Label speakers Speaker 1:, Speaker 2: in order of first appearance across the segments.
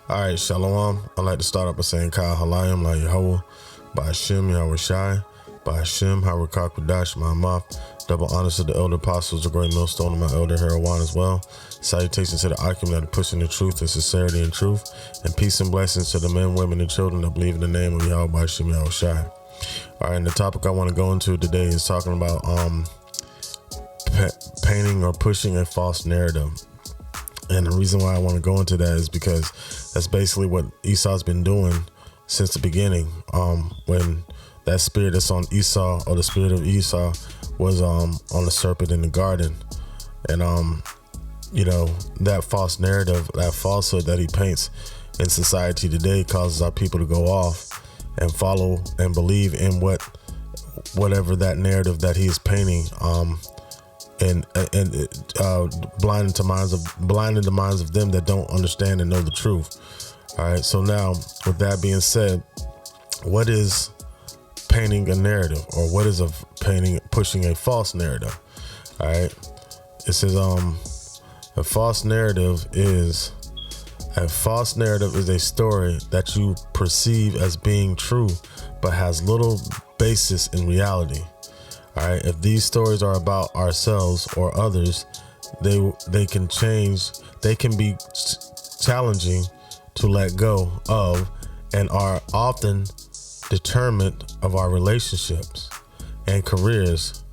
Speaker 1: All right, Shalom. I'd like to start up by saying Kyle Halayim La Yehovah, by Hashem Yahweh Shai, by Hashem Harakak Wadash Ma'amaf. Double honors to the elder apostles, the great millstone, and my elder Herawan as well. Salutations to the Akim that are pushing the truth and sincerity and truth, and peace and blessings to the men, women, and children that believe in the name of Yahweh by Hashem Yahweh Shai. All right, and the topic I want to go into today is talking about painting or pushing a false narrative. And the reason why I want to go into that is because that's basically what Esau's been doing since the beginning. When that spirit that's on Esau, or the spirit of Esau, was on the serpent in the garden. And that false narrative, that falsehood that he paints in society today causes our people to go off and follow and believe in whatever that narrative that he's painting, and blinding the minds of them that don't understand and know the truth. All right. So now, with that being said, what is painting a narrative, or what is pushing a false narrative? All right. It says a false narrative is a story that you perceive as being true, but has little basis in reality. All right. If these stories are about ourselves or others, they can be challenging to let go of, and are often determinant of our relationships and careers.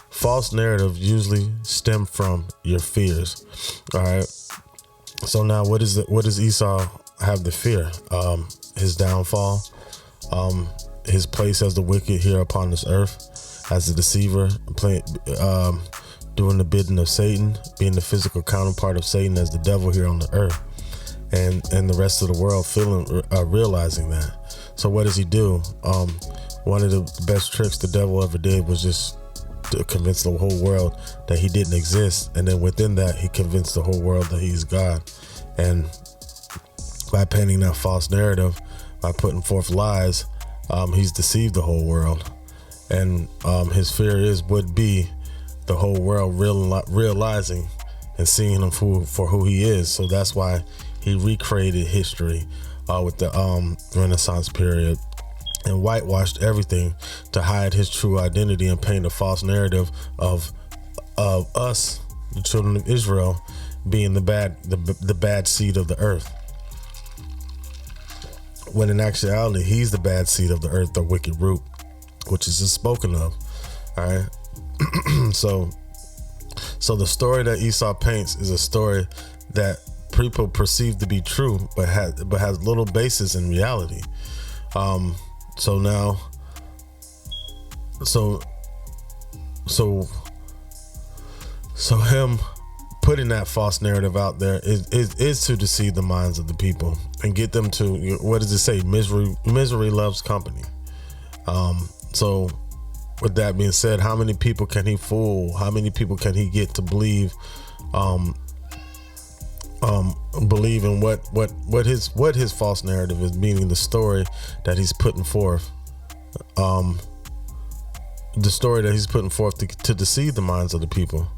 Speaker 1: False narratives usually stem from your fears. All right. So now, what does Esau have to fear? His downfall, his place as the wicked here upon this earth, as a deceiver, doing the bidding of Satan, being the physical counterpart of Satan as the devil here on the earth, and the rest of the world realizing that. So what does he do? One of the best tricks the devil ever did was just to convince the whole world that he didn't exist, and then within that, he convinced the whole world that he's God. And by painting that false narrative, by putting forth lies, he's deceived the whole world. And his fear would be the whole world realizing and seeing him for who he is. So that's why he recreated history with the Renaissance period, and whitewashed everything to hide his true identity and paint a false narrative of us, the children of Israel, being the bad seed of the earth, when in actuality he's the bad seed of the earth, the wicked root, which is just spoken of. All right. So the story that Esau paints is a story that people perceive to be true, but has little basis in reality. So him putting that false narrative out there is to deceive the minds of the people and get them to, what does it say? Misery loves company. So with that being said, how many people can he fool? How many people can he get to believe in what his false narrative is, meaning the story that he's putting forth, to deceive the minds of the people,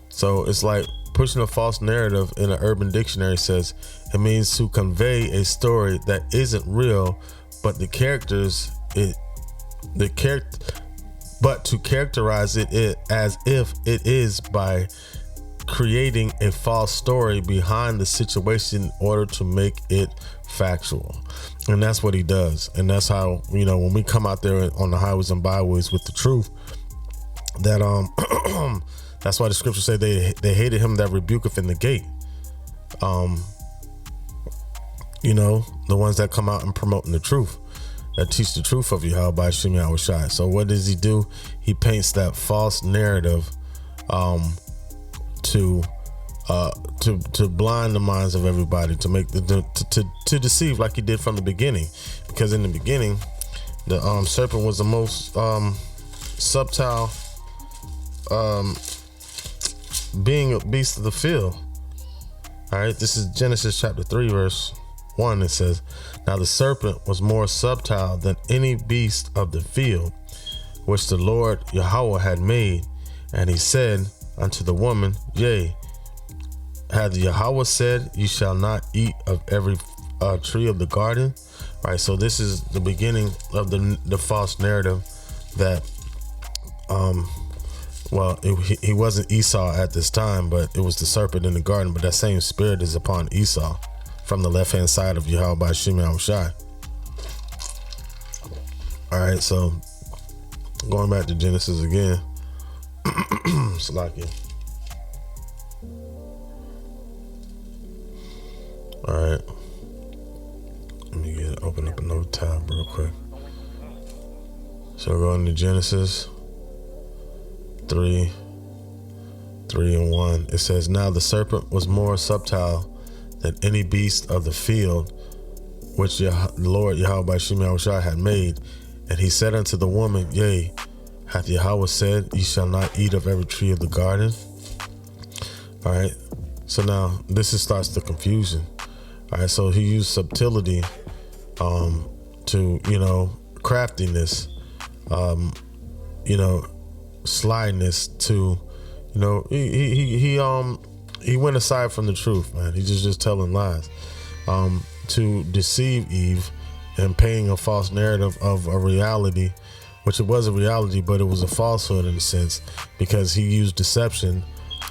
Speaker 1: so it's like pushing a false narrative. In an Urban Dictionary says it means to convey a story that isn't real, but to characterize it as if it is, by creating a false story behind the situation in order to make it factual. And that's what he does. And that's how, when we come out there on the highways and byways with the truth, that that's why the scriptures say they hated him that rebuketh in the gate. The ones that come out and promoting the truth, that teach the truth of Yahweh by Hashem Yahweh Shai. So what does he do? He paints that false narrative to blind the minds of everybody, to make to deceive, like he did from the beginning. Because in the beginning, the serpent was the most subtle beast of the field. All right, this is Genesis chapter 3 verse 1. It says, now the serpent was more subtle than any beast of the field which the Lord Yahweh had made, and he said unto the woman, yea, had Yahweh said, "You shall not eat of every tree of the garden." Right. So this is the beginning of the false narrative that, he wasn't Esau at this time, but it was the serpent in the garden. But that same spirit is upon Esau from the left hand side of Yahweh by Shimei Shai. All right. So going back to Genesis again. Salakia. All right. Let me open up another tab real quick. So going to Genesis 3:1. It says, "Now the serpent was more subtle than any beast of the field which the Lord Yahweh by Shimei Shai had made. And he said unto the woman, Yea, hath Yahweh said, Ye shall not eat of every tree of the garden?" All right. So now starts the confusion. All right. So he used subtlety, to, craftiness, slyness to, he went aside from the truth, man. He's just telling lies, to deceive Eve and painting a false narrative of a reality, which it was a reality, but it was a falsehood in a sense, because he used deception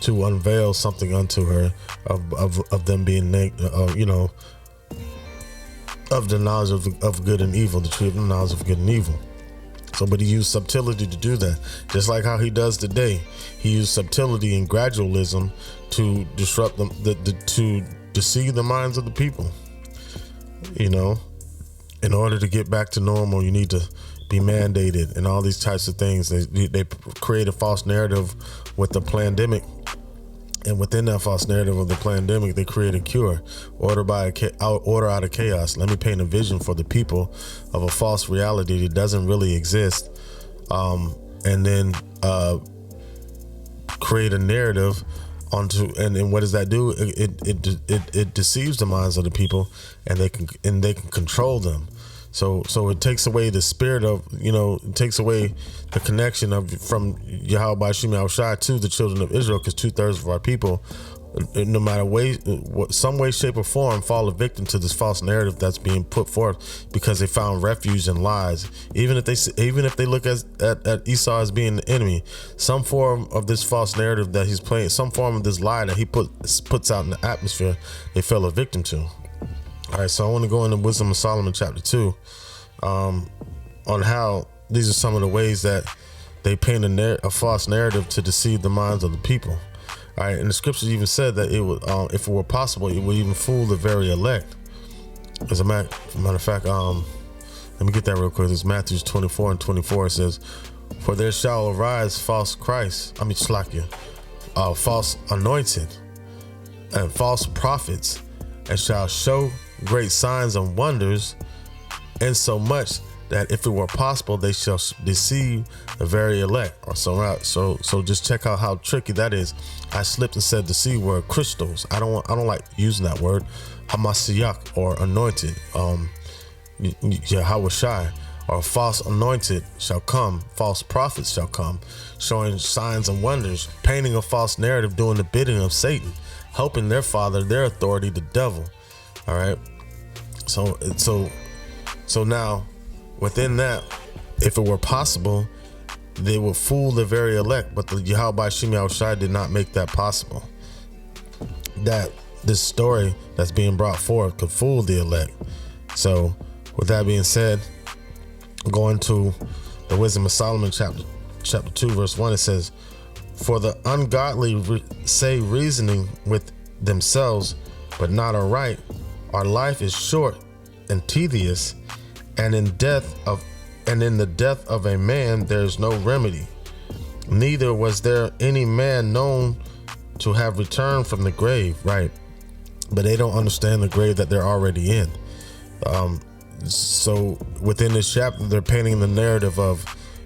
Speaker 1: to unveil something unto her of them being, of the knowledge of good and evil, the tree of the knowledge of good and evil. So, but he used subtlety to do that, just like how he does today. He used subtlety and gradualism to disrupt them, to deceive the minds of the people. In order to get back to normal, you need to be mandated and all these types of things. They create a false narrative with the pandemic. And within that false narrative of the pandemic, they create a cure, order out of chaos. Let me paint a vision for the people of a false reality that doesn't really exist, and then create a narrative and what does that do? It deceives the minds of the people, and they can control them. So it takes away the spirit of, it takes away the connection from Yahweh by Shimei Shai to the children of Israel, because 2/3 of our people, no matter some way, shape, or form, fall a victim to this false narrative that's being put forth, because they found refuge in lies. Even if they look at Esau as being the enemy, some form of this false narrative that he's playing, some form of this lie that he puts out in the atmosphere, they fell a victim to. All right, so I want to go into Wisdom of Solomon chapter 2, on how these are some of the ways that they paint a false narrative to deceive the minds of the people. All right, and the scriptures even said that it would, if it were possible, it would even fool the very elect. As a matter of fact, let me get that real quick. It's Matthew 24:24. It says, "For there shall arise false false anointed and false prophets, and shall show great signs and wonders, and so much that if it were possible, they shall deceive the very elect." So just check out how tricky that is. I slipped and said the C word, crystals. I don't like using that word. Hamashiach, or anointed, Yahweh Shai, or false anointed shall come, false prophets shall come, showing signs and wonders, painting a false narrative, doing the bidding of Satan, helping their father, their authority, the devil. All right. So now within that, if it were possible, they would fool the very elect, but the Yahweh by Shimei Shai did not make that possible. That this story that's being brought forth could fool the elect. So with that being said, going to the Wisdom of Solomon chapter 2 verse 1, it says, "For the ungodly say reasoning with themselves, but not aright. Our life is short and tedious, and in the death of a man there is no remedy. Neither was there any man known to have returned from the grave." Right. But they don't understand the grave that they're already in. So within this chapter, they're painting the narrative of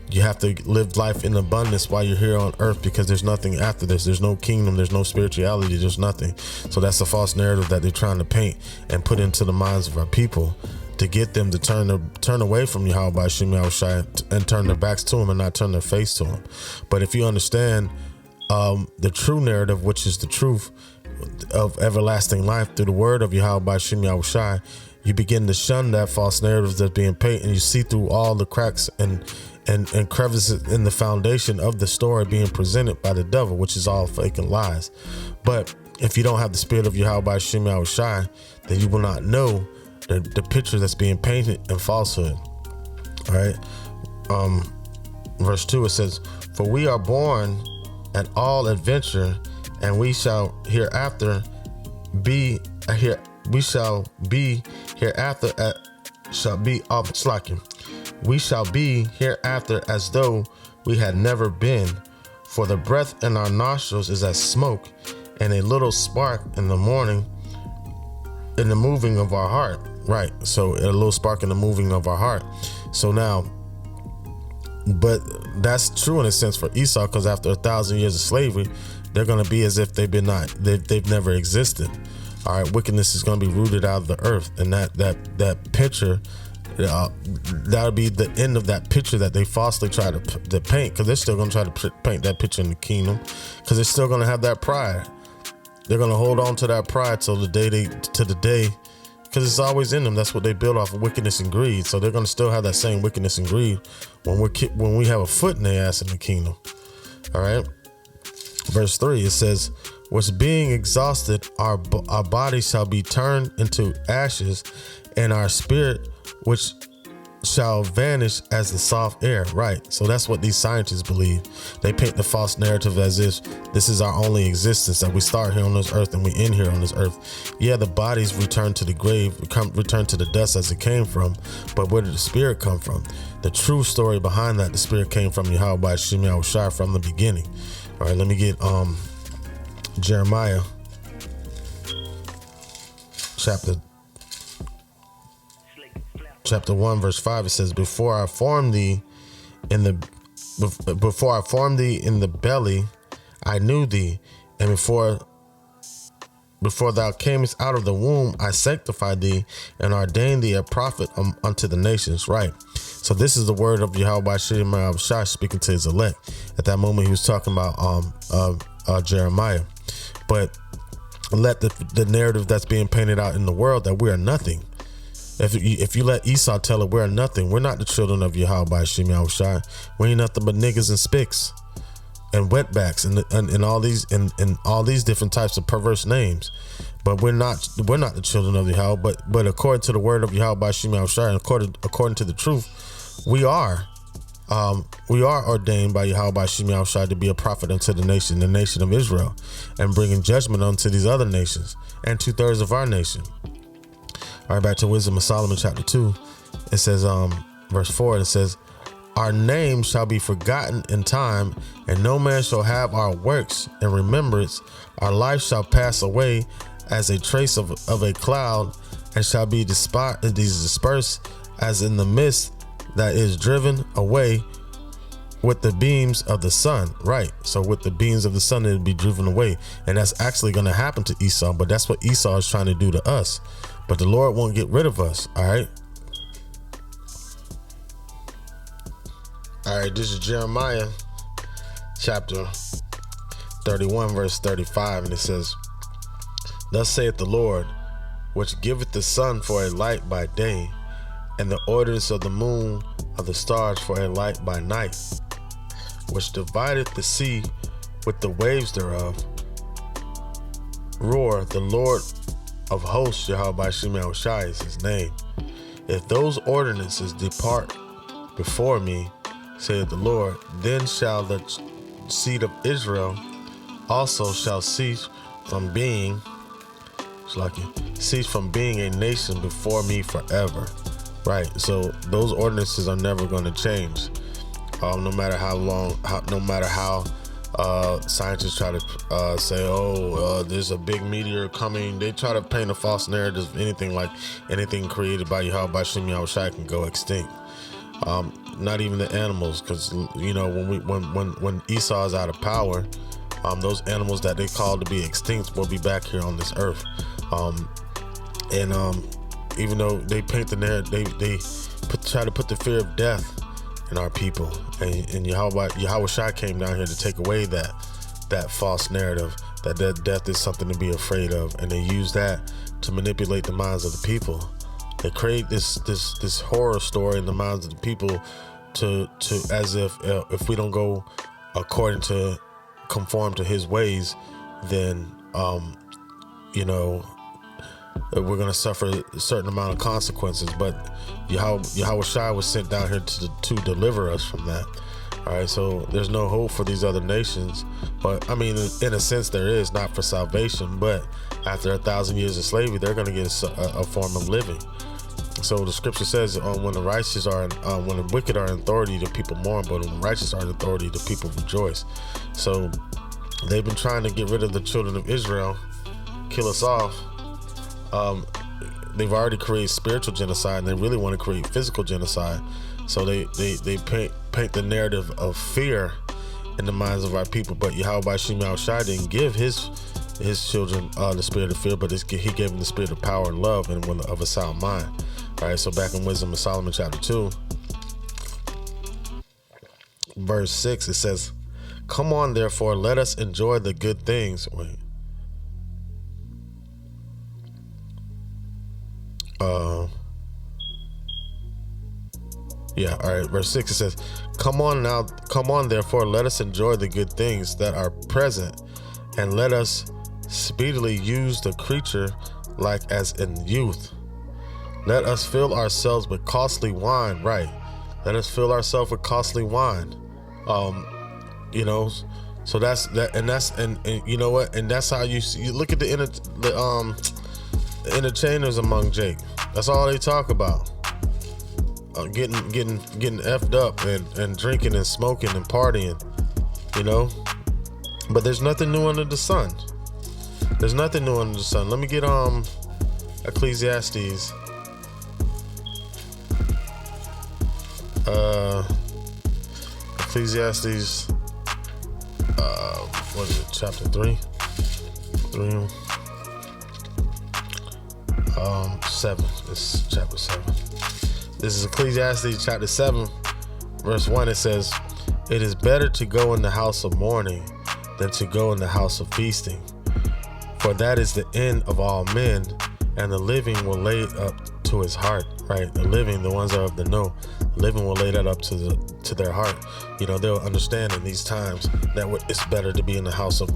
Speaker 1: you have to live life in abundance while you're here on earth, because there's nothing after this. There's no kingdom. There's no spirituality. There's nothing. So that's a false narrative that they're trying to paint and put into the minds of our people to get them to turn away from Yahweh by Shimei Shai and turn their backs to him and not turn their face to him. But if you understand the true narrative, which is the truth, of everlasting life through the word of Yahweh B'Shem Yahushai, you begin to shun that false narrative that's being painted, and you see through all the cracks and crevices in the foundation of the story being presented by the devil, which is all fake and lies. But if you don't have the spirit of Yahweh B'Shem Yahushai, then you will not know the picture that's being painted in falsehood. All right. Verse 2, it says, "For we are born at all adventure, and we shall hereafter be here. We shall be hereafter We shall be hereafter as though we had never been. For the breath in our nostrils is as smoke, and a little spark in the morning in the moving of our heart." Right. So a little spark in the moving of our heart. So now, but that's true in a sense for Esau, because after 1,000 years of slavery, they're going to be as if they've never existed. All right, wickedness is going to be rooted out of the earth, and that picture, that'll be the end of that picture that they falsely try to paint, because they're still going to try to paint that picture in the kingdom, because they're still going to have that pride. They're going to hold on to that pride till the day, because it's always in them. That's what they build off of, wickedness and greed. So they're going to still have that same wickedness and greed when we have a foot in their ass in the kingdom. All right. Verse 3, it says, "Was being exhausted, our bodies shall be turned into ashes, and our spirit, which shall vanish as the soft air." Right. So that's what these scientists believe. They paint the false narrative as if this is our only existence, that we start here on this earth and we end here on this earth. Yeah, the bodies return to the grave, return to the dust as it came from, but where did the spirit come from? The true story behind that, the spirit came from Yahweh B'Shem Yahushai from the beginning. All right, let me get Jeremiah chapter 1 verse 5. It says, before I formed thee in the belly, I knew thee, and before thou camest out of the womb, I sanctified thee and ordained thee a prophet unto the nations." Right. So this is the word of Yahweh B'Shem Yahushai speaking to his elect. At that moment, he was talking about Jeremiah. But let the narrative that's being painted out in the world, that we are nothing. If you let Esau tell it, we're nothing. We're not the children of Yahweh B'Shem Yahushai. We ain't nothing but niggas and spics and wetbacks and all these different types of perverse names. But we're not the children of Yahweh. But according to the word of Yahweh B'Shem Yahushai, and according to the truth, we are ordained by Yahweh B'Shem Yahushai to be a prophet unto the nation of Israel, and bringing judgment unto these other nations and 2/3 of our nation. All right, back to Wisdom of Solomon chapter 2. It says, verse 4, it says, "Our name shall be forgotten in time, and no man shall have our works in remembrance. Our life shall pass away as a trace of a cloud, and shall be dispersed as in the mist that is driven away with the beams of the sun." Right. So with the beams of the sun, it'll be driven away. And that's actually going to happen to Esau. But that's what Esau is trying to do to us. But the Lord won't get rid of us. All right. All right. This is Jeremiah chapter 31, verse 35. And it says, "Thus saith the Lord, which giveth the sun for a light by day, and the ordinance of the moon of the stars for a light by night, which divideth the sea with the waves thereof. Roar, the Lord of hosts, Yahweh B'Shem Yahushai is his name. If those ordinances depart before me, saith the Lord, then shall the seed of Israel also shall cease from being a nation before me forever." Right. So those ordinances are never going to change. No matter how scientists try to say, there's a big meteor coming. They try to paint a false narrative. Anything created by Yahweh B'Shem Yahushai can go extinct. Not even the animals, because when Esau is out of power, those animals that they call to be extinct will be back here on this earth. Even though they paint the narrative, they try to put the fear of death in our people, and Yahweh Shai came down here to take away that false narrative that death is something to be afraid of, and they use that to manipulate the minds of the people. They create this horror story in the minds of the people to as if we don't go according to conform to his ways, then we're going to suffer a certain amount of consequences. But Yahweh Shai was sent down here to deliver us from that. All right, so there's no hope for these other nations. But I mean, in a sense, there is, not for salvation, but after 1,000 years of slavery, they're going to get a form of living. So the scripture says, when the righteous are, when the wicked are in authority, the people mourn, but when the righteous are in authority, the people rejoice. So they've been trying to get rid of the children of Israel, kill us off. They've already created spiritual genocide, and they really want to create physical genocide. So they paint the narrative of fear in the minds of our people. But Yahweh Shai didn't give his children the spirit of fear, but he gave them the spirit of power and love and of a sound mind. All right, so back in Wisdom of Solomon chapter 2, verse 6, it says, "Come on, therefore, let us enjoy the good things." Wait. All right, verse 6, it says, come on, therefore, let us enjoy the good things that are present, and let us speedily use the creature like as in youth. Let us fill ourselves with costly wine, right? Let us fill ourselves with costly wine. So that's that, and you know what? And that's how you look at the entertainers among Jake. That's all they talk about. Getting effed up and drinking and smoking and partying, But there's nothing new under the sun. There's nothing new under the sun. Let me get Ecclesiastes. Ecclesiastes. What is it? Chapter 3. 7. It's chapter 7. This is Ecclesiastes chapter 7, verse 1. It says, "It is better to go in the house of mourning than to go in the house of feasting. For that is the end of all men, and the living will lay it up to his heart." Right? The living, the ones that are of the know, the living will lay that up to their heart. They'll understand in these times that it's better to be in the house of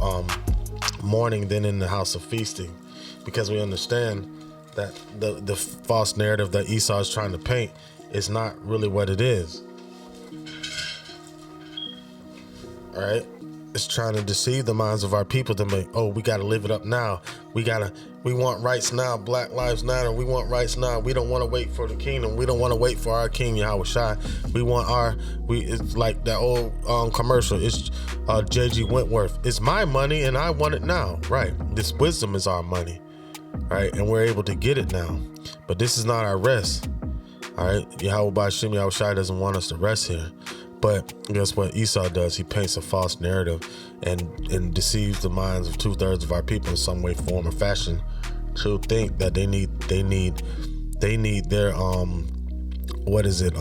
Speaker 1: mourning than in the house of feasting, because we understand that the false narrative that Esau is trying to paint is not really what it is. All right? It's trying to deceive the minds of our people to make, we got to live it up now. We want rights now, Black Lives Matter. We want rights now. We don't want to wait for the kingdom. We don't want to wait for our king, Yahweh Shai. We want it's like that old commercial. It's J.G. Wentworth. It's my money and I want it now. Right. This wisdom is our money. Right. And we're able to get it now. But this is not our rest. All right. Yahweh Shai doesn't want us to rest here. But guess what Esau does? He paints a false narrative and deceives the minds of 2/3 of our people in some way, form, or fashion to think that they need their what is it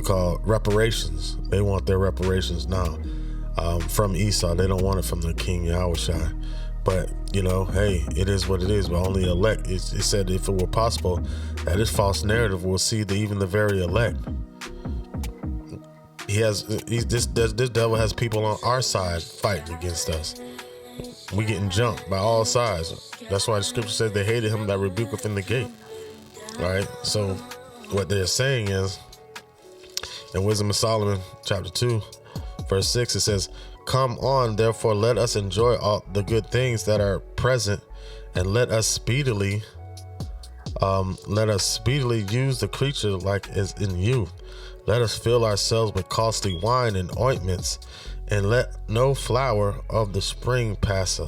Speaker 1: called, reparations. They want their reparations now from Esau. They don't want it from the King Yahweh Shai. But hey, it is what it is. But only elect. It said if it were possible that this false narrative will see even the very elect. This devil has people on our side fighting against us. We getting jumped by all sides. That's why the scripture says they hated him that rebuketh in the gate. All right. So what they're saying is, in Wisdom of Solomon chapter 2, verse 6, it says, "Come on, therefore, let us enjoy all the good things that are present, and let us speedily use the creature like as in youth. Let us fill ourselves with costly wine and ointments, and let no flower of the spring pass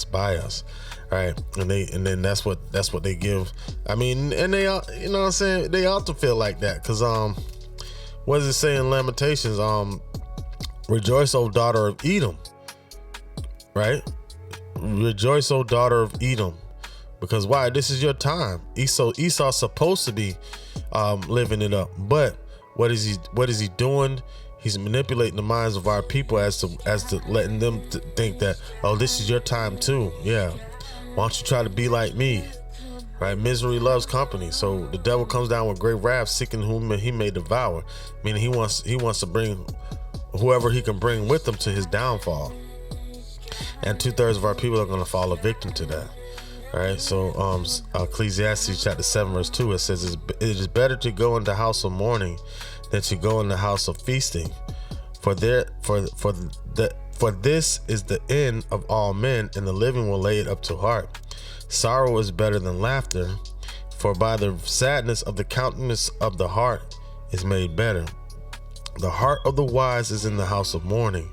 Speaker 1: by us." All right, and then that's what they give. I mean, and they what I'm saying, they ought to feel like that, because what does it say in Lamentations? Rejoice, O daughter of Edom. Right? Rejoice, O daughter of Edom. Because why? This is your time. Esau's supposed to be living it up. But what is he doing? He's manipulating the minds of our people as to letting them think that, oh, this is your time too. Yeah. Why don't you try to be like me? Right? Misery loves company. So the devil comes down with great wrath, seeking whom he may devour. Meaning he wants to bring whoever he can bring with him to his downfall. And 2/3 of our people are going to fall a victim to that. All right. So Ecclesiastes chapter 7 verse 2, it says, it is better to go in the house of mourning than to go in the house of feasting. For this is the end of all men, and the living will lay it up to heart. Sorrow is better than laughter, for by the sadness of the countenance of the heart is made better. The heart of the wise is in the house of mourning,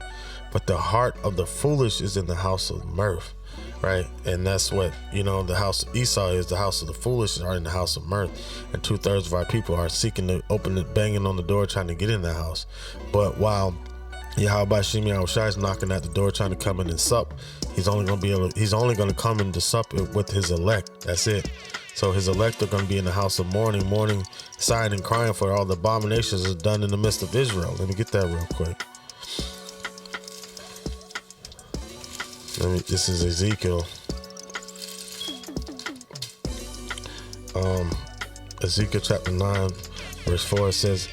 Speaker 1: but the heart of the foolish is in the house of mirth. Right? And that's what, the house of Esau is. The house of the foolish are in the house of mirth. And 2/3 of our people are seeking to open it, banging on the door, trying to get in the house. But while Yahweh Shem Yahushua is knocking at the door, trying to come in and sup, he's only going to come in to sup with his elect. That's it. So his elect are going to be in the house of mourning, sighing and crying for all the abominations that's done in the midst of Israel. Let me get that real quick. This is Ezekiel. Ezekiel chapter 9, verse 4, it says,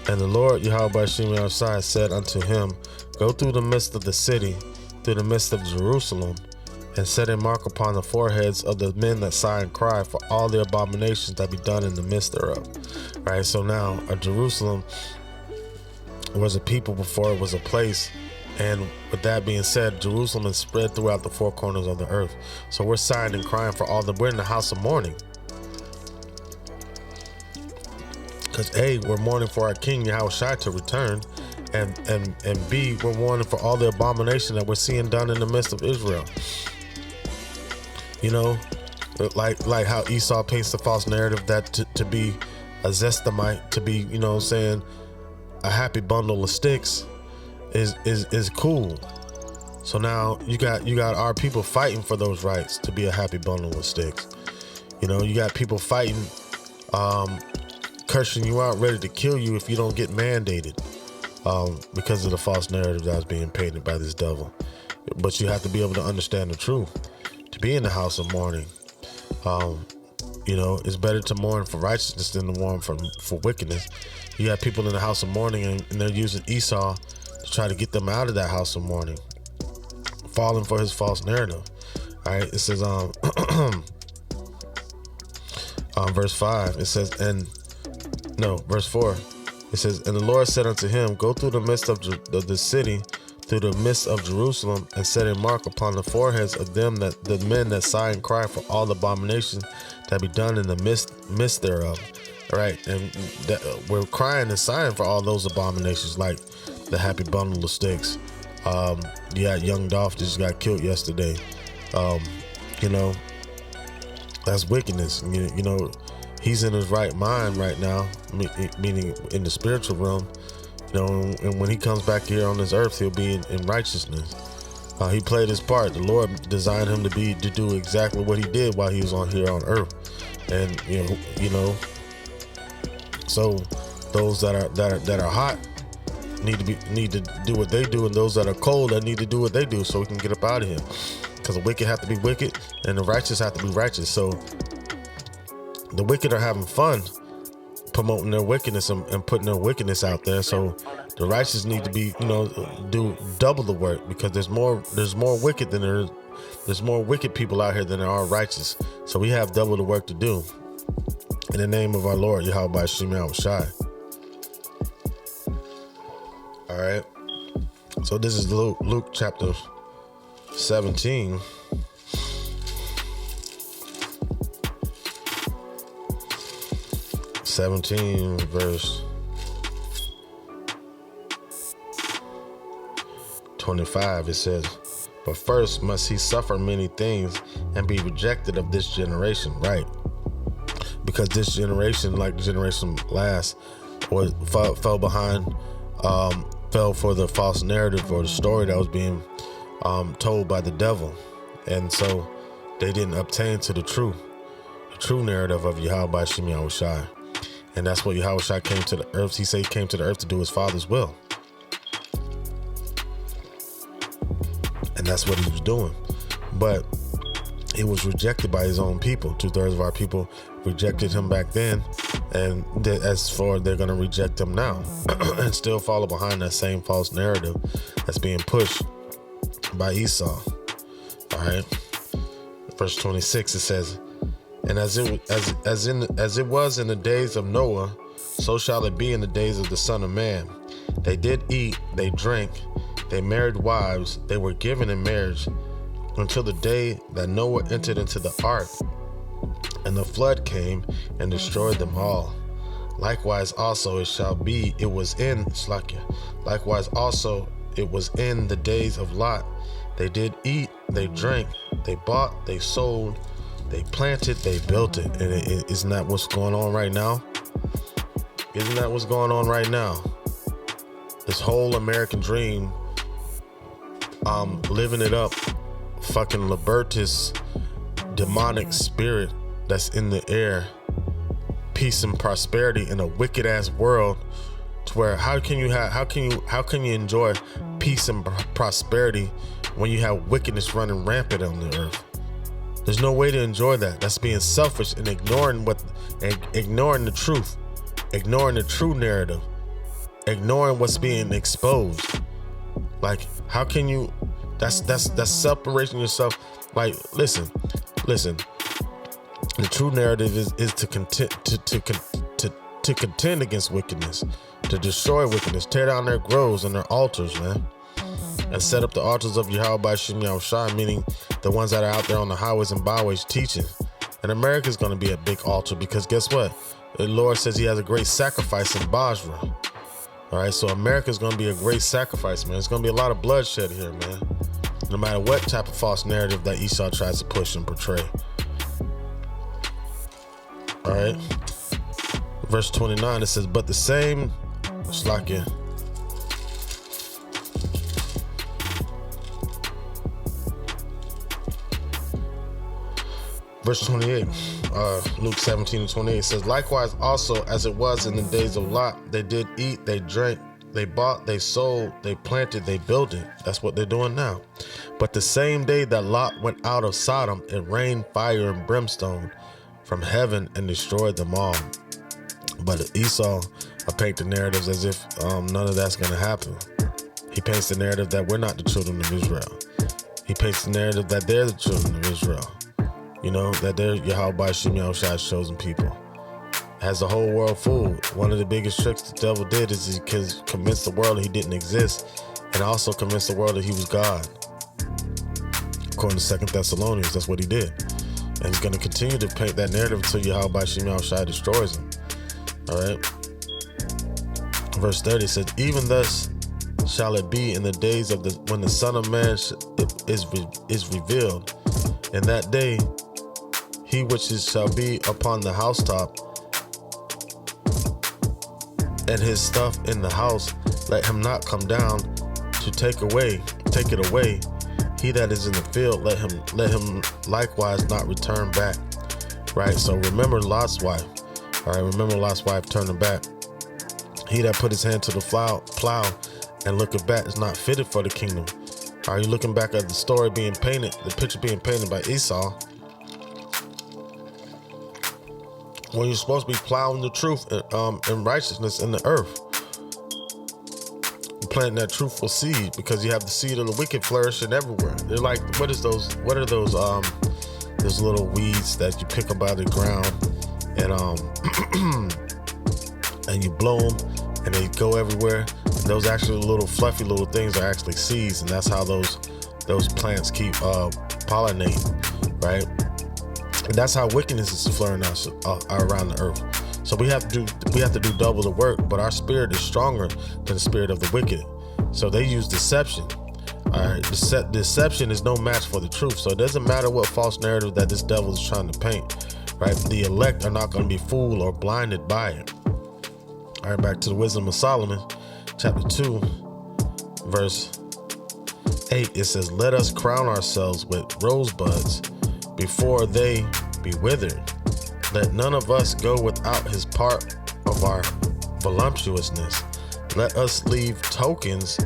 Speaker 1: and the Lord Yahweh Shem Yahushua said unto him, go through the midst of the city, through the midst of Jerusalem, and set a mark upon the foreheads of the men that sigh and cry for all the abominations that be done in the midst thereof. Right. So now Jerusalem was a people before it was a place. And with that being said, Jerusalem is spread throughout the four corners of the earth. So we're sighing and crying for we're in the house of mourning. Because A, we're mourning for our King Yahushua to return. And B, we're mourning for all the abomination that we're seeing done in the midst of Israel. Like how Esau paints the false narrative that to be a zestamite, to be, a happy bundle of sticks is cool. So now you got our people fighting for those rights to be a happy bundle of sticks. You got people fighting, cursing you out, ready to kill you if you don't get mandated, because of the false narrative that's being painted by this devil. But you have to be able to understand the truth to be in the house of mourning. It's better to mourn for righteousness than to mourn for wickedness. You got people in the house of mourning and they're using Esau to try to get them out of that house of mourning, falling for his false narrative. All right, it says verse 5, it says, verse 4, it says, and the Lord said unto him, go through the midst of the city, through the midst of Jerusalem, and set a mark upon the foreheads of them that the men that sigh and cry for all the abominations that be done in the midst thereof. All right, and we're crying and sighing for all those abominations, like the happy bundle of sticks. Young Dolph just got killed yesterday. That's wickedness. He's in his right mind right now, meaning in the spiritual realm. And when he comes back here on this earth, he'll be in righteousness. He played his part. The Lord designed him to do exactly what he did while he was here on earth. And so those that are hot need to do what they do, and those that are cold that need to do what they do, so we can get up out of here. Because the wicked have to be wicked, and the righteous have to be righteous. So the wicked are having fun promoting their wickedness and putting their wickedness out there. So the righteous need to be, do double the work, because there's more wicked than there's more wicked people out here than there are righteous. So we have double the work to do. In the name of our Lord Yahweh Shem Yahushua. All right. So this is Luke chapter 17. Verse 25. It says, but first must he suffer many things and be rejected of this generation. Right. Because this generation, like the generation last, fell behind, fell for the false narrative or the story that was being told by the devil. And so they didn't obtain to the true narrative of Yahweh Shem Yahushua. And that's what Yahushua came to the earth. He said he came to the earth to do his Father's will. And that's what he was doing. But he was rejected by his own people. 2/3 of our people rejected him back then. And as for they're going to reject him now and still follow behind that same false narrative that's being pushed by Esau. All right. Verse 26, it says, and as it was in the days of Noah, so shall it be in the days of the Son of Man. They did eat, they drank, they married wives, they were given in marriage until the day that Noah entered into the ark, and the flood came and destroyed them all. Likewise also it was in the days of Lot. They did eat, they drank, they bought, they sold, they planted, they built it. And isn't that what's going on right now? Isn't that what's going on right now? This whole American dream, living it up, fucking libertist, demonic spirit that's in the air, peace and prosperity in a wicked ass world, to where how can you enjoy peace and prosperity when you have wickedness running rampant on the earth? There's no way to enjoy that. That's being selfish and ignoring the truth, ignoring the true narrative, ignoring what's being exposed. Like, how can you? That's separating yourself. Like, listen. The true narrative is to contend against wickedness, to destroy wickedness, tear down their groves and their altars, man, and set up the altars of Yahweh B'Shem Yahushua, meaning the ones that are out there on the highways and byways teaching. And America's going to be a big altar, because guess what? The Lord says he has a great sacrifice in Basra. All right, so America's going to be a great sacrifice, man. It's going to be a lot of bloodshed here, man, no matter what type of false narrative that Esau tries to push and portray. All right, verse 29, it says, but the same, Slakia. Verse 28, Luke 17:28 says, likewise also as it was in the days of Lot, they did eat, they drank, they bought, they sold, they planted, they built it. That's what they're doing now. But the same day that Lot went out of Sodom, it rained fire and brimstone from heaven and destroyed them all. But Esau paints the narratives as if none of that's going to happen. He paints the narrative that we're not the children of Israel. He paints the narrative that they're the children of Israel. You know, that they're Yahweh B'Shem Yahushua's chosen people. Has the whole world fooled. One of the biggest tricks the devil did is he convinced the world that he didn't exist, and also convinced the world that he was God. According to 2 Thessalonians, that's what he did. And he's going to continue to paint that narrative until Yahweh B'Shem Yahushua destroys him. All right. Verse 30 says, even thus shall it be in the days of when the Son of Man is revealed. In that day, he which shall be upon the housetop, and his stuff in the house, let him not come down to take it away. He that is in the field, let him likewise not return back. Right. So remember Lot's wife. All right. Remember Lot's wife turning back. He that put his hand to the plow and looketh back is not fitted for the kingdom. Are you looking back at the story being painted, the picture being painted by Esau, when you're supposed to be plowing the truth and righteousness in the earth? You're planting that truthful seed, because you have the seed of the wicked flourishing everywhere. They're like, what are those little weeds that you pick up out of the ground and you blow them and they go everywhere? Those actually little fluffy little things are actually seeds, and that's how those plants keep pollinating, right? And that's how wickedness is flourishing around the earth. So we have to do double the work, but our spirit is stronger than the spirit of the wicked. So they use deception. All right, deception is no match for the truth. So it doesn't matter what false narrative that this devil is trying to paint, right? The elect are not going to be fooled or blinded by it. All right, back to the Wisdom of Solomon. Chapter 2, verse 8, it says, let us crown ourselves with rosebuds before they be withered. Let none of us go without his part of our voluptuousness. Let us leave tokens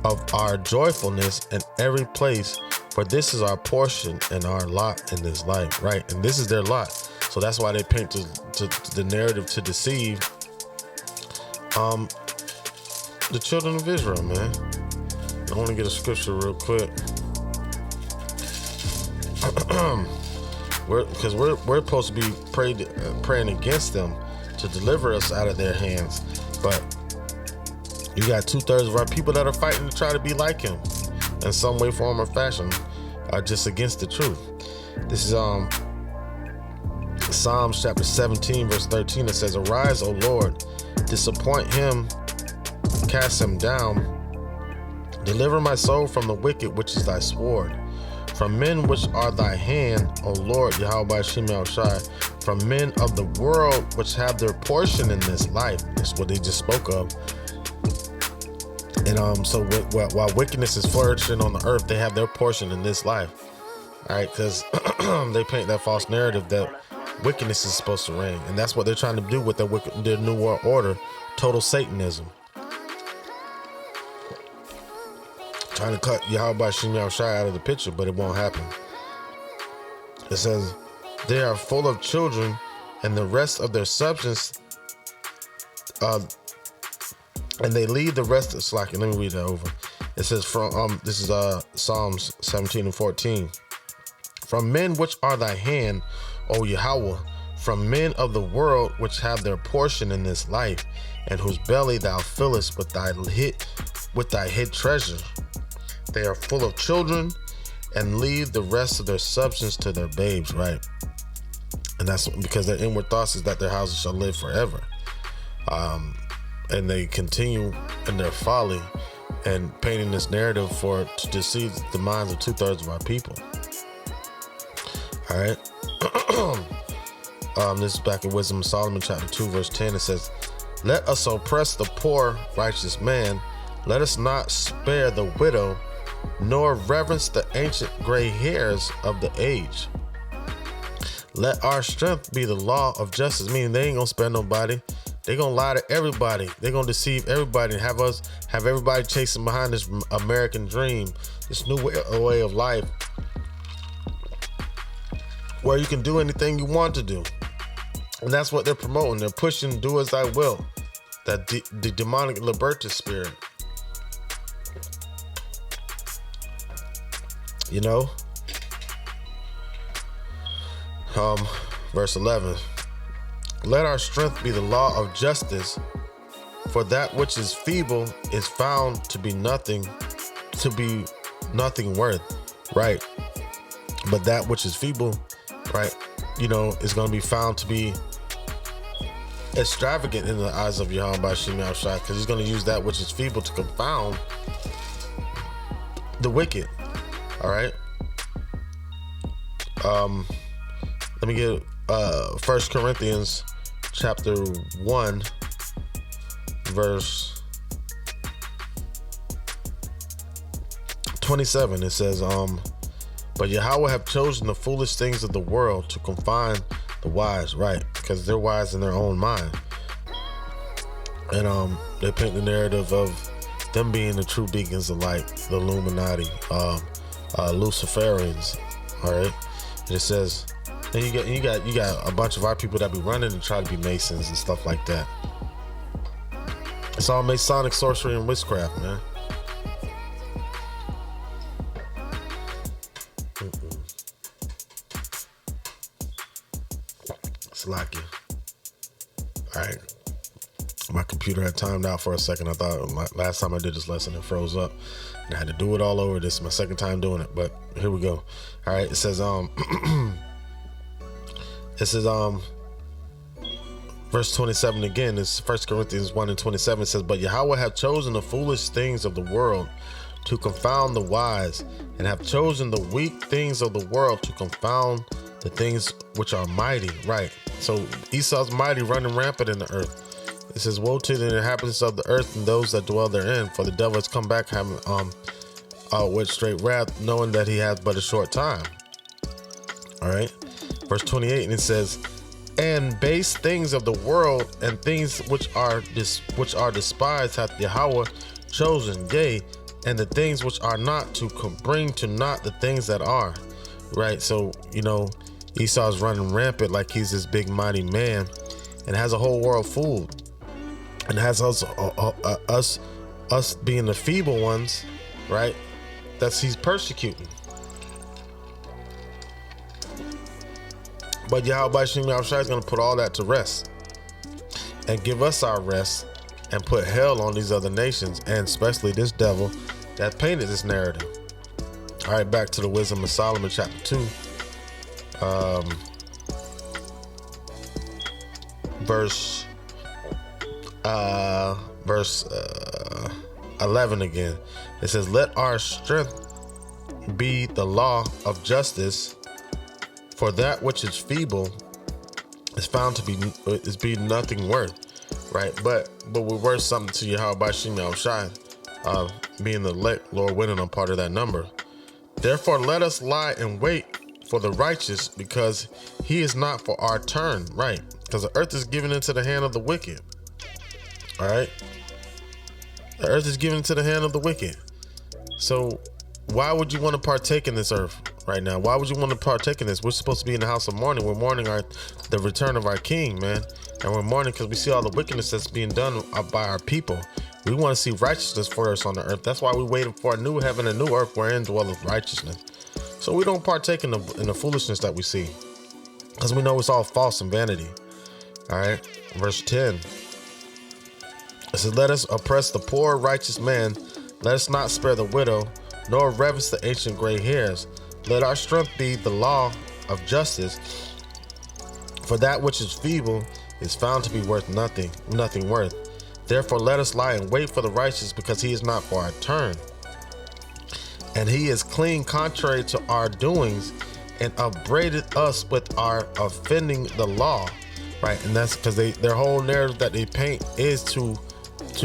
Speaker 1: of our joyfulness in every place, for this is our portion and our lot in this life, right? And this is their lot. So that's why they paint the narrative to deceive the children of Israel, man. I want to get a scripture real quick. Because we're supposed to be praying against them to deliver us out of their hands. But you got 2/3 of our people that are fighting to try to be like him in some way, form, or fashion, are just against the truth. This is Psalms chapter 17, verse 13. It says, "Arise, O Lord, disappoint him, cast him down. Deliver my soul from the wicked, which is thy sword. From men which are thy hand, O Lord, Yahweh Shemel Shai, from men of the world which have their portion in this life." That's what they just spoke of. And so while wickedness is flourishing on the earth, they have their portion in this life. All right, because they paint that false narrative that wickedness is supposed to reign, and that's what they're trying to do with their new world order, total Satanism. Trying to cut Yahweh Shemel Shai out of the picture, but it won't happen. It says, "They are full of children, and the rest of their substance, and they leave the rest of slack." Let me read that over. It says from this is Psalms 17 and 14. "From men which are thy hand, O Yahweh, from men of the world which have their portion in this life, and whose belly thou fillest with thy hid treasure. They are full of children, and leave the rest of their substance to their babes," right? And that's because their inward thoughts is that their houses shall live forever. And they continue in their folly and painting this narrative to deceive the minds of 2/3 of our people. All right. This is back in Wisdom of Solomon chapter 2 verse 10. It says, "Let us oppress the poor righteous man. Let us not spare the widow, nor reverence the ancient gray hairs of the age. Let our strength be the law of justice," meaning they ain't gonna spare nobody. They gonna lie to everybody. They gonna deceive everybody and have everybody chasing behind this American dream, this new way of life, where you can do anything you want to do. And that's what they're promoting. They're pushing "do as thy will," that the demonic liberty spirit. You know? Verse 11. "Let our strength be the law of justice, for that which is feeble is found to be nothing worth," right? But that which is feeble, right, is going to be found to be extravagant in the eyes of Yahweh Shemel Shai, because he's going to use that which is feeble to confound the wicked. All right. Let me get 1 Corinthians chapter 1 verse 27. It says, "But Yahweh have chosen the foolish things of the world to confound the wise," right? Because they're wise in their own mind. And they paint the narrative of them being the true beacons of light, the Illuminati, Luciferians. All right. And it says, and you got a bunch of our people that be running and try to be Masons and stuff like that. It's all Masonic sorcery and witchcraft, man. It's like it. All right. My computer had timed out for a second. I thought last time I did this lesson it froze up, and I had to do it all over. This is my second time doing it, but here we go. All right. It says verse 27 again. It's 1 Corinthians 1 and 27. It says, "But Yahweh have chosen the foolish things of the world to confound the wise, and have chosen the weak things of the world to confound the things which are mighty." Right. So Esau's mighty, running rampant in the earth. It says, "Woe to the inhabitants of the earth and those that dwell therein, for the devil has come back having with straight wrath, knowing that he has but a short time." All right. Verse 28, and it says, "And base things of the world and things which are despised hath Yahweh chosen, yea, and the things which are not, to bring to naught the things that are. Right? So, Esau's running rampant like he's this big mighty man and has a whole world fooled, and has us being the feeble ones, right? He's persecuting. But Yahweh Shem Yahushua is going to put all that to rest and give us our rest and put hell on these other nations, and especially this devil that painted this narrative. All right, back to the Wisdom of Solomon, chapter 2, verse 11 again. It says, "Let our strength be the law of justice, for that which is feeble is found to be nothing worth." Right, but we're worth something to Yahweh Shem Yahushua, being the elect, Lord willing, I'm part of that number. "Therefore let us lie and wait for the righteous, because he is not for our turn." Right, because the earth is given into the hand of the wicked. All right, the earth is given into the hand of the wicked. So why would you want to partake in this earth right now? Why would you want to partake in this? We're supposed to be in the house of mourning. We're mourning the return of our king, man. And we're mourning because we see all the wickedness that's being done by our people. We want to see righteousness for us on the earth. That's why we're waiting for a new heaven and new earth wherein dwelleth righteousness. So we don't partake in the foolishness that we see, because we know it's all false and vanity. All right, verse 10. It says, "Let us oppress the poor righteous man. Let us not spare the widow, nor ravish the ancient gray hairs. Let our strength be the law of justice, for that which is feeble is found to be worth nothing worth. Therefore let us lie and wait for the righteous, because he is not for our turn. And he is clean contrary to our doings, and upbraided us with our offending the law." Right, and that's because their whole narrative that they paint is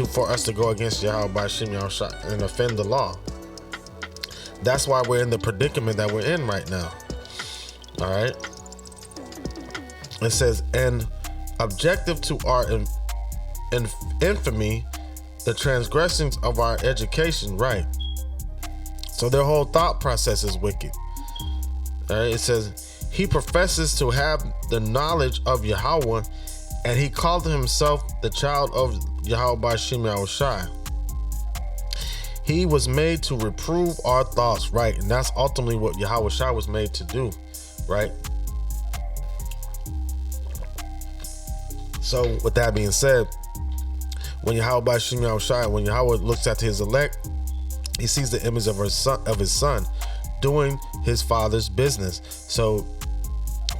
Speaker 1: for us to go against Yahweh Shem Yahushua and offend the law. That's why we're in the predicament that we're in right now. All right. It says, "And objective to our infamy, the transgressions of our education." Right. So their whole thought process is wicked. All right. It says, "He professes to have the knowledge of Yahweh, and he called himself the child of Yahweh Shem Yahushua. He was made to reprove our thoughts." Right, and that's ultimately what Yahweh was made to do. Right. So with that being said, when Yahweh Shem Yahushua, when Yahweh looks at his elect, he sees the image of his son doing his father's business. So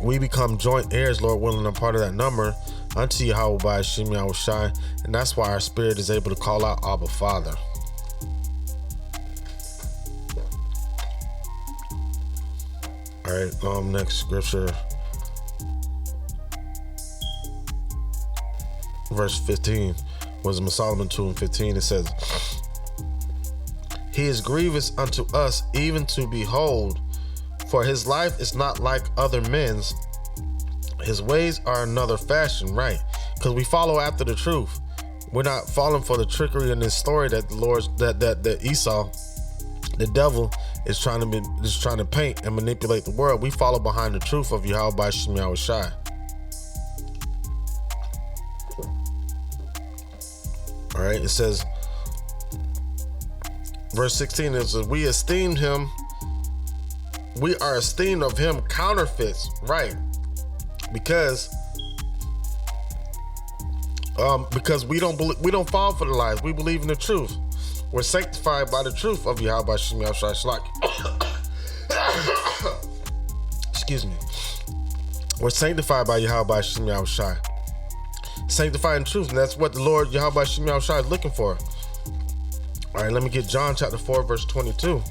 Speaker 1: we become joint heirs, Lord willing, I'm part of that number, unto Yahweh Shem Yahushua, and that's why our spirit is able to call out Abba, Father. All right, next scripture, verse 15, Wisdom of Solomon 2:15. It says, "He is grievous unto us, even to behold, for his life is not like other men's. His ways are another fashion." Right, because we follow after the truth. We're not falling for the trickery in this story that that Esau, the devil, is trying to paint and manipulate the world. We follow behind the truth of Yahweh Shem Yahushua. All right, it says, verse 16, it says, "We esteemed him. We are esteemed of him counterfeits." Right, because we don't fall for the lies. We believe in the truth. We're sanctified by the truth of Yahweh Shem Yahushua. Excuse me. We're sanctified by Yahweh Shem Yahushua. Sanctified in truth, and that's what the Lord Yahweh Shem Yahushua is looking for. All right, let me get John chapter 4, verse 22.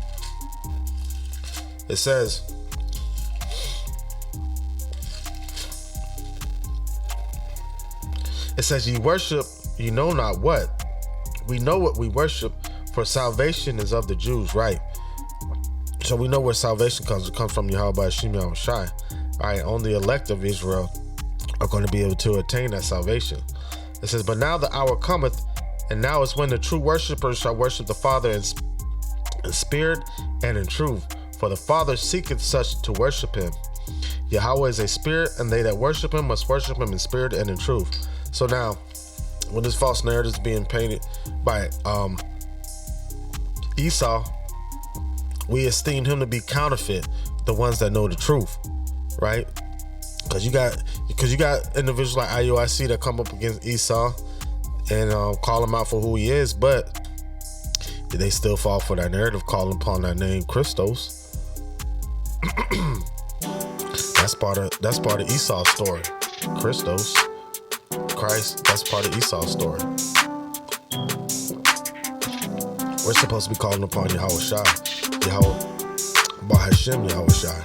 Speaker 1: It says, "Ye worship, ye know not what. We know what we worship, for salvation is of the Jews." Right. So we know where salvation comes. It comes from Yahweh Shem Yahushua. All right, only the elect of Israel are going to be able to attain that salvation. It says, "But now the hour cometh, and now is when the true worshipers shall worship the Father in spirit and in truth. For the Father seeketh such to worship him. Yahweh is a spirit, and they that worship him must worship him in spirit and in truth. So now, when this false narrative is being painted by Esau, we esteem him to be counterfeit, the ones that know the truth, right? Because you got individuals like IUIC that come up against Esau and call him out for who he is, but they still fall for that narrative, calling upon that name Christos. That's part of Esau's story. Christos, Christ, that's part of Esau's story. We're supposed to be calling upon Yahweh Shai, Yahweh Bahashem Yahweh Shai.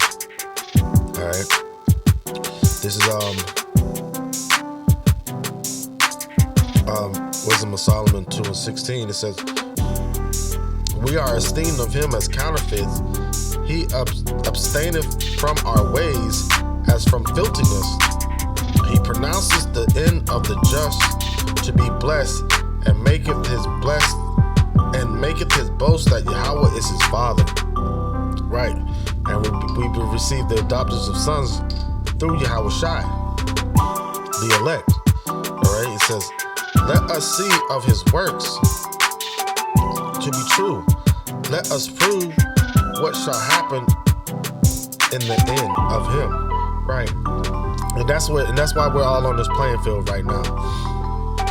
Speaker 1: Alright. This is Wisdom of Solomon 2:16. It says, we are esteemed of him as counterfeits. He abstaineth from our ways as from filthiness. He pronounces the end of the just to be blessed, and maketh his boast that Yahweh is his father. Right. And we receive the adoptions of sons through Yahweh Shai, the elect. Alright, it says, let us see of his works to be true. Let us prove what shall happen in the end of him. Right. And that's why we're all on this playing field right now.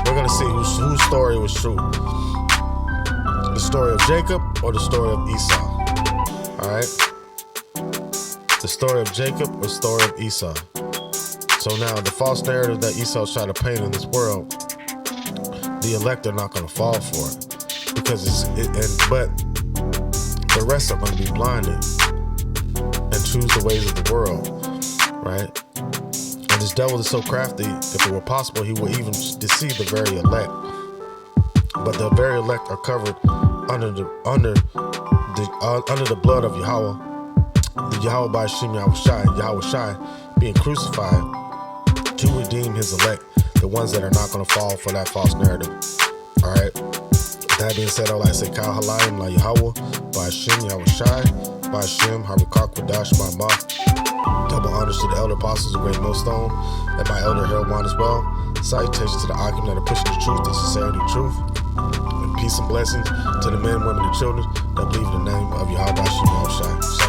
Speaker 1: We're gonna see whose story was true. The story of Jacob or the story of Esau. Alright. The story of Jacob or the story of Esau. So now the false narrative that Esau's trying to paint in this world, the elect are not gonna fall for it. Because but the rest are going to be blinded and choose the ways of the world, right? And this devil is so crafty, if it were possible, he would even deceive the very elect. But the very elect are covered under the blood of Yahweh, the Yahweh by Shem Yahweh Shai, being crucified to redeem his elect, the ones that are not going to fall for that false narrative. All right. That being said, I would like to say, Kal Halayim La Yahweh, by Shem Yahweh Shai, by Shem Harikak Wadash Mama. Double honors to the elder apostles of Great Millstone, and my elder Herwan as well. Salutations to the Akim that are pushing the truth, the sincerity of truth. And peace and blessings to the men, women, and children that believe in the name of Yahweh Shem Yahweh Shai.